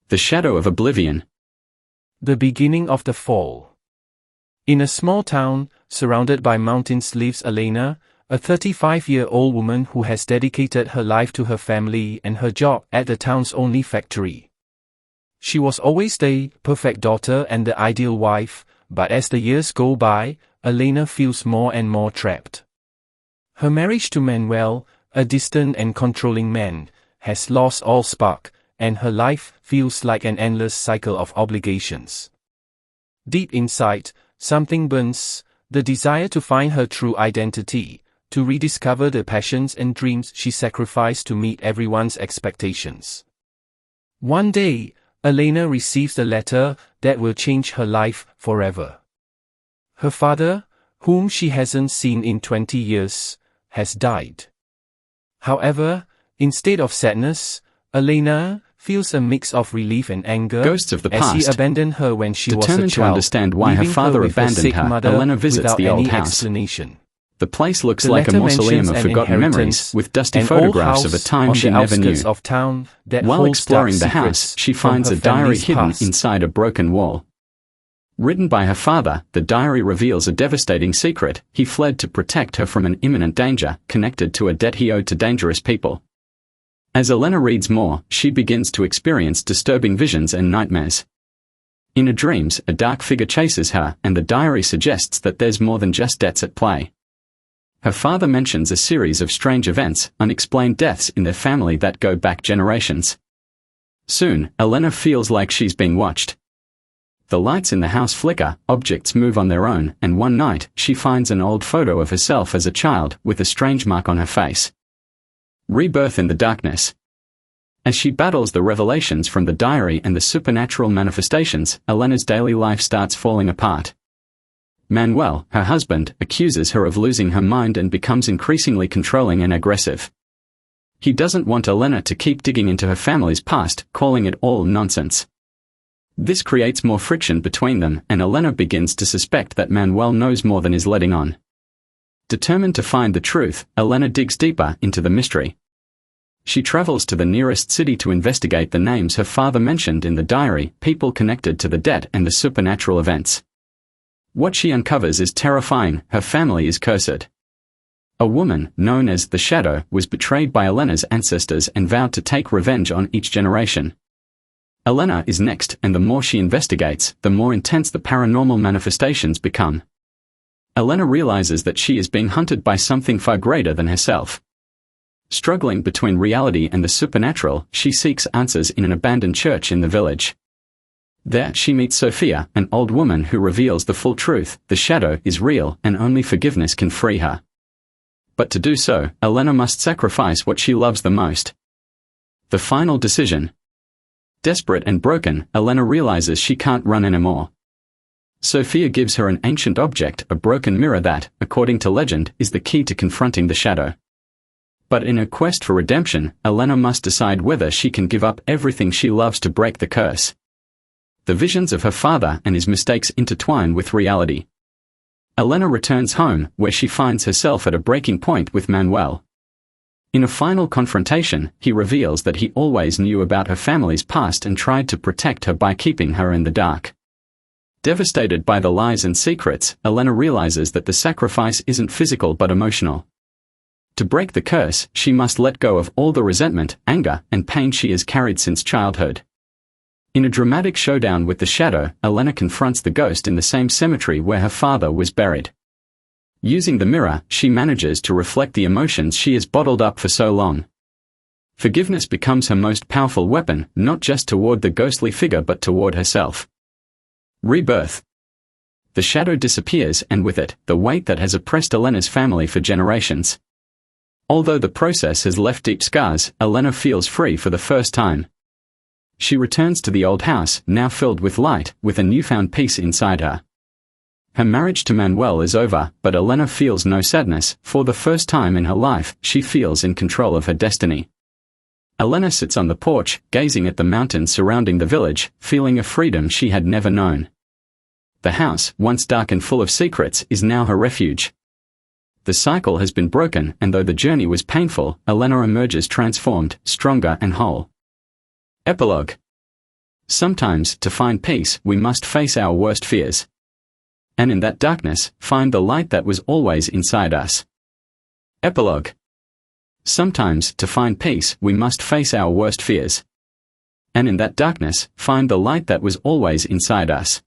The shadow of oblivion. The beginning of the fall. In a small town, surrounded by mountains lives Elena, a 35-year-old woman who has dedicated her life to her family and her job at the town's only factory. She was always the perfect daughter and the ideal wife, but as the years go by, Elena feels more and more trapped. Her marriage to Manuel, a distant and controlling man, has lost all spark, and her life feels like an endless cycle of obligations. Deep inside, something burns, the desire to find her true identity, to rediscover the passions and dreams she sacrificed to meet everyone's expectations. One day, Elena receives a letter that will change her life forever. Her father, whom she hasn't seen in 20 years, has died. However, instead of sadness, Elena feels a mix of relief and anger. Ghosts of the as he past. abandoned her when she was a child. Determined to understand why her leaving father with abandoned sick her, mother Elena visits without the old any house. explanation. The place looks The like a letter mausoleum of mentions an forgotten memories, inheritance, with dusty an old photographs of a house time on she the never knew. outskirts of town that While holds exploring dark the house, secrets she from finds her a diary family's hidden past. inside a broken wall. Written by her father, the diary reveals a devastating secret: he fled to protect her from an imminent danger, connected to a debt he owed to dangerous people. As Elena reads more, she begins to experience disturbing visions and nightmares. In her dreams, a dark figure chases her, and the diary suggests that there's more than just debts at play. Her father mentions a series of strange events, unexplained deaths in their family that go back generations. Soon, Elena feels like she's being watched. The lights in the house flicker, objects move on their own, and one night, she finds an old photo of herself as a child, with a strange mark on her face. Rebirth in the darkness. As she battles the revelations from the diary and the supernatural manifestations, Elena's daily life starts falling apart. Manuel, her husband, accuses her of losing her mind and becomes increasingly controlling and aggressive. He doesn't want Elena to keep digging into her family's past, calling it all nonsense. This creates more friction between them, and Elena begins to suspect that Manuel knows more than is letting on. Determined to find the truth, Elena digs deeper into the mystery. She travels to the nearest city to investigate the names her father mentioned in the diary, people connected to the debt and the supernatural events. What she uncovers is terrifying: her family is cursed. A woman, known as the Shadow, was betrayed by Elena's ancestors and vowed to take revenge on each generation. Elena is next, and the more she investigates, the more intense the paranormal manifestations become. Elena realizes that she is being hunted by something far greater than herself. Struggling between reality and the supernatural, she seeks answers in an abandoned church in the village. There she meets Sophia, an old woman who reveals the full truth: the shadow is real, and only forgiveness can free her. But to do so, Elena must sacrifice what she loves the most. The final decision. Desperate and broken, Elena realizes she can't run anymore. Sophia gives her an ancient object, a broken mirror that, according to legend, is the key to confronting the shadow. But in her quest for redemption, Elena must decide whether she can give up everything she loves to break the curse. The visions of her father and his mistakes intertwine with reality. Elena returns home, where she finds herself at a breaking point with Manuel. In a final confrontation, he reveals that he always knew about her family's past and tried to protect her by keeping her in the dark. Devastated by the lies and secrets, Elena realizes that the sacrifice isn't physical but emotional. To break the curse, she must let go of all the resentment, anger, and pain she has carried since childhood. In a dramatic showdown with the shadow, Elena confronts the ghost in the same cemetery where her father was buried. Using the mirror, she manages to reflect the emotions she has bottled up for so long. Forgiveness becomes her most powerful weapon, not just toward the ghostly figure but toward herself. Rebirth. The shadow disappears, and with it, the weight that has oppressed Elena's family for generations. Although the process has left deep scars, Elena feels free for the first time. She returns to the old house, now filled with light, with a newfound peace inside her. Her marriage to Manuel is over, but Elena feels no sadness. For the first time in her life, she feels in control of her destiny. Elena sits on the porch, gazing at the mountains surrounding the village, feeling a freedom she had never known. The house, once dark and full of secrets, is now her refuge. The cycle has been broken, and though the journey was painful, Elena emerges transformed, stronger and whole. Epilogue. Sometimes, to find peace, we must face our worst fears. And in that darkness, find the light that was always inside us. Epilogue. Sometimes, to find peace, we must face our worst fears. And in that darkness, find the light that was always inside us.